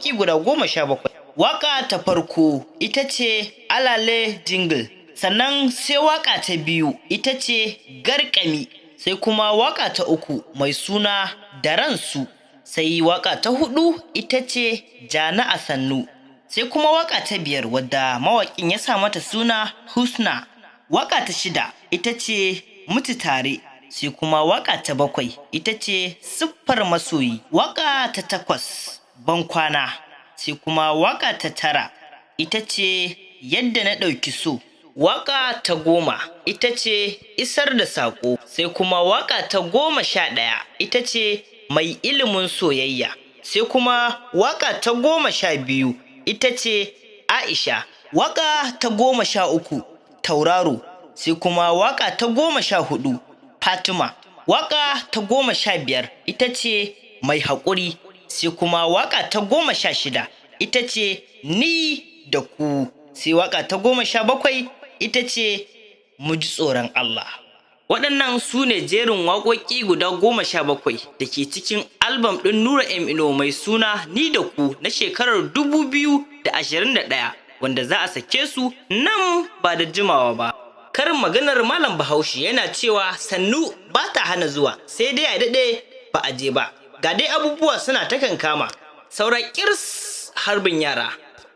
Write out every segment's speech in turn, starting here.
ki guda 17. Waƙa ta farko ita ce Alale Jingle, sannan sai waƙa ta biyu ita ce Garƙami, sai kuma waƙa ta uku mai suna Da Ransu, sai waƙa ta huɗu ita ce Jani a Sannu, sai kuma waƙa ta biyar wadda mawaƙin ya sa mata suna Husna. Waƙa ta shida ita ce Mutu Tare, sai kuma waƙa ta bakwai ita ce Siffar Masoyi. Waƙa ta takwas Bankwana, sai kuma waƙa ta tara ita ce Yadda na ɗauki so. Waƙa ta goma ita ce Isar da Saƙo, sai kuma waƙa ta 11 ita ce Mai Ilimin Soyayya, sai kuma waƙa ta 12 ita ce Aisha. Waƙa ta 13 Tauraro, sai kuma waƙa ta 14 Fatima. Waƙa ta 15 ita ce Mai Haƙuri, sai kuma waƙa ta 16 ita ce Ni da Ku, sai waƙa ta 17 ita ce Mu ji tsoron Allah. Waɗannan su ne jerin waƙoƙi guda 17 da ke cikin albam ɗin Nura M Ino mai suna Ni da Ku na shekarar 2021, wanda za a sake su nan ba da jimawa ba. Karin maganar Malam Bahaushe yana cewa sannu ba ta hana zuwa, sai dai a daɗe ba a je ba. Ga dai abubuwa suna ta kankama, saura ƙirs harbin yara.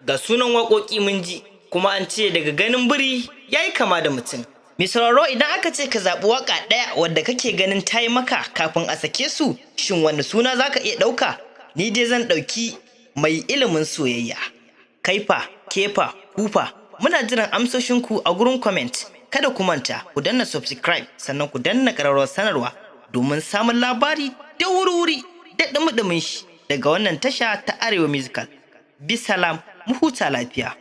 Ga sunan waƙoƙi mun ji, kuma an ce daga ganin biri ya yi kama da mutum. Mai sauraro, idan aka ce ka zaɓi waƙa ɗaya wadda kake ganin ta yi maka kafin a sake su, shin wani suna za ka iya ɗauka? Ni dai zan ɗauki Mai Ilimin Soyayya. Kaifa, kefa, kufa, muna jiran amsoshinku a gurin comment. Kada ku manta ku danna subscribe, sannan ku danna ƙararrawar sanarwa domin samun labari da wuri-wuri da ɗumi-ɗumin shi daga wannan tasha ta Arewa Musical. Bisalam, mu huta lafiya.